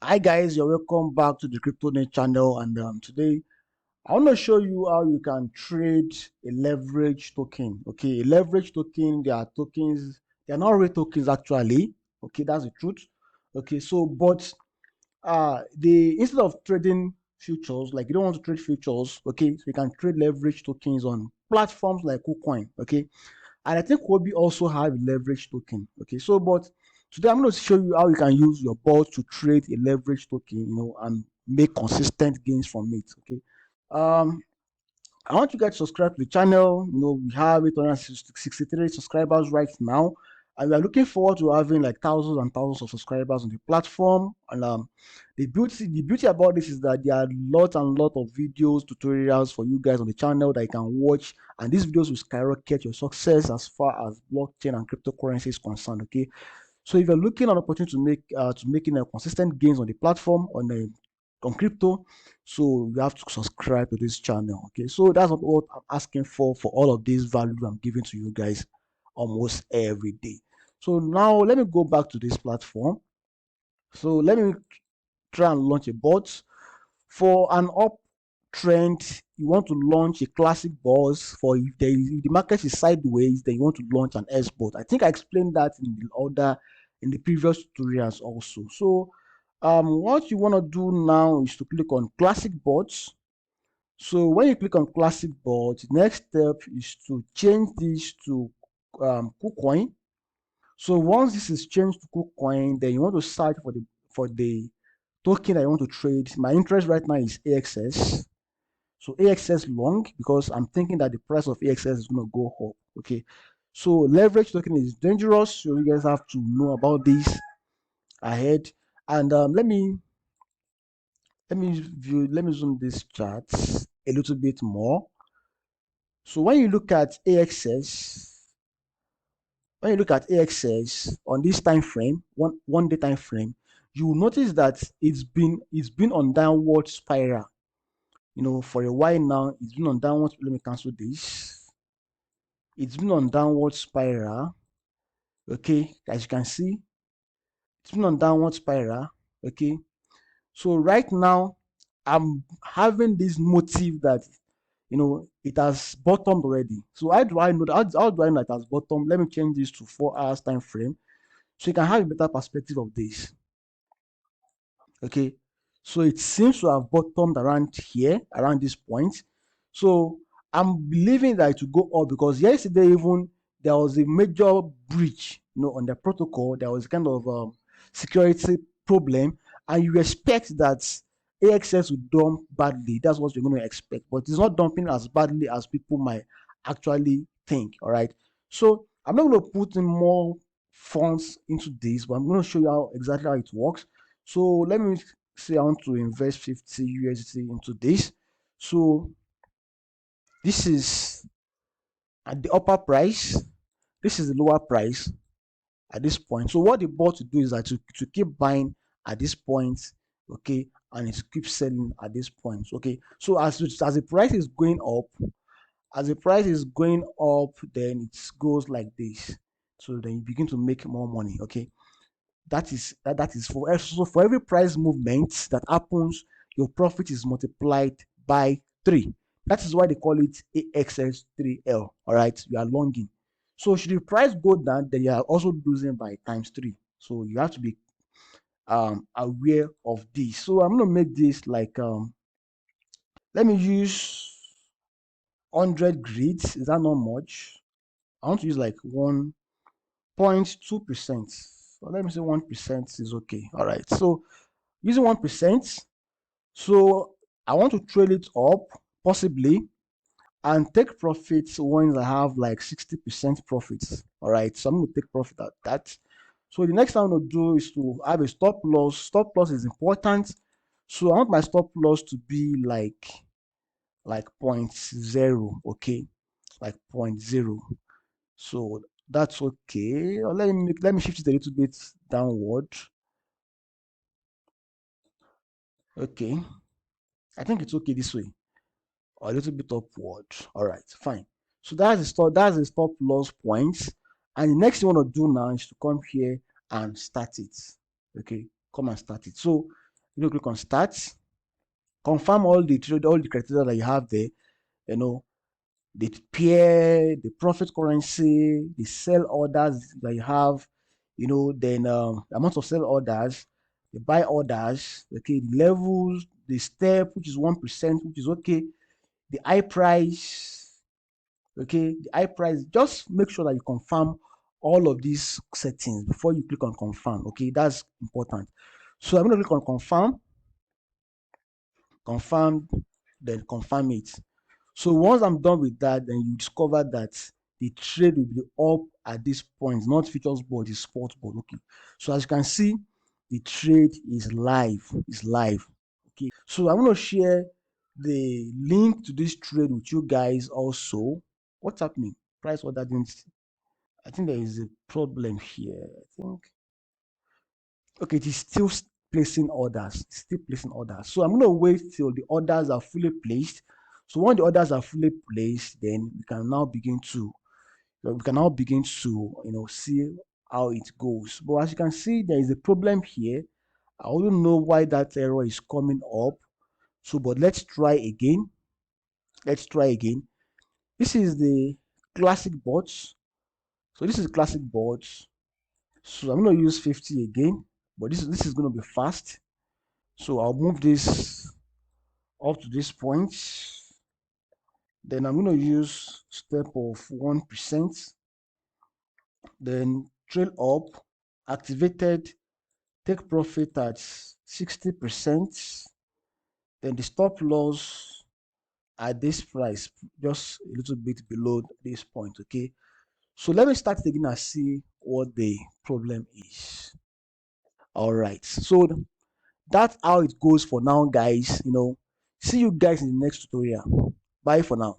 Hi guys, you're welcome back to the CryptoNet channel, and today I want to show you how you can trade a leverage token. Okay, a leverage token, they are tokens, they are not real tokens actually. Okay, that's the truth. Okay, so but they instead of trading futures, like you don't want to trade futures, okay, so you can trade leverage tokens on platforms like kucoin. Okay, and I think Kobe also have a leverage token. Okay, so but today I'm going to show you how you can use your bot to trade a leverage token, and make consistent gains from it. Okay. Um, I want you guys to subscribe to the channel. We have 863 subscribers right now, and we are looking forward to having like thousands and thousands of subscribers on the platform. And the beauty about this is that there are lot and lot of videos, tutorials for you guys on the channel that you can watch, and these videos will skyrocket your success as far as blockchain and cryptocurrency is concerned. Okay, so if you're looking at an opportunity to making a consistent gains on the platform on crypto, so you have to subscribe to this channel. Okay, so that's what I'm asking for all of this value I'm giving to you guys almost every day. So now let me go back to this platform. So let me try and launch a bot for an uptrend. You want to launch a classic boss. For if the market is sideways, then you want to launch an S bot. I think I explained that in the previous tutorials also. So what you want to do now is to click on classic bots. So when you click on classic bots, the next step is to change this to kucoin. So once this is changed to kucoin, then you want to search for the token I want to trade. My interest right now is AXS. So AXS long, because I'm thinking that the price of AXS is going to go up. Okay. So leverage token is dangerous. So you guys have to know about this ahead. And let me zoom this chart a little bit more. So when you look at AXS on this time frame, one day time frame, you will notice that it's been on downward spiral. For a while now, it's been on downward. Let me cancel this. It's been on downward spiral. Okay, as you can see, it's been on downward spiral. Okay, so right now, I'm having this motive that it has bottomed already. So how do I know that? How do I know it has bottomed? Let me change this to 4 hours time frame so you can have a better perspective of this. Okay, so it seems to have bottomed around here, around this point. So I'm believing that it will go up, because yesterday even there was a major breach, on the protocol. There was kind of security problem, and you expect that AXS will dump badly. That's what you're going to expect, but it's not dumping as badly as people might actually think. All right, so I'm not going to put in more funds into this, but I'm going to show you exactly how it works. So let me say I want to invest 50 USD into this. So this is at the upper price. This is the lower price at this point. So what the bot to do is that to keep buying at this point, okay, and it keeps selling at this point. Okay. So as the price is going up, then it goes like this. So then you begin to make more money. Okay. That is for every price movement that happens, your profit is multiplied by 3. That is why they call it AXS3L. All right, you are longing. So should the price go down, then you are also losing by times 3. So you have to be aware of this. So I'm gonna make this like let me use 100 grids. Is that not much? I want to use like 1.2%. So let me say 1% is okay. All right. So using 1%, so I want to trade it up, possibly, and take profits when I have like 60% profits. All right, so I'm going to take profit at that. So the next thing I'm going to do is to have a stop loss. Stop loss is important. So I want my stop loss to be like point 0. Okay, like point 0. So that's okay. Or let me shift it a little bit downward. Okay, I think it's okay this way. Or a little bit upward. All right, fine. So that's the stop loss points. And the next thing you want to do now is to come here and start it. Okay, come and start it. So Click on start, confirm all the trade, all the criteria that you have there, you know, the pair, the profit currency, the sell orders that you have, then amount of sell orders, the buy orders, okay, the levels, the step, which is 1%, which is okay, the high price, okay, the high price. Just make sure that you confirm all of these settings before you click on confirm. Okay, that's important. So I'm going to click on confirm, confirm, then confirm it. So once I'm done with that, then you discover that the trade will be up at this point, not futures board, it's spot board. Okay. So as you can see, the trade is live. It's live. Okay. So I'm going to share the link to this trade with you guys also. What's happening? Price order didn't. I think there is a problem here. I think. Okay, it is still placing orders. It's still placing orders. So I'm going to wait till the orders are fully placed. So when the orders are fully placed, then we can now begin to see how it goes. But as you can see, there is a problem here. I don't know why that error is coming up. So, but let's try again. Let's try again. This is the classic bots. So this is classic bots. So I'm going to use 50 again, but this is going to be fast. So I'll move this up to this point. Then I'm going to use step of 1%. Then trail up, activated, take profit at 60%. Then the stop loss at this price, just a little bit below this point. Okay. So let me start again and see what the problem is. All right. So that's how it goes for now, guys. See you guys in the next tutorial. Bye for now.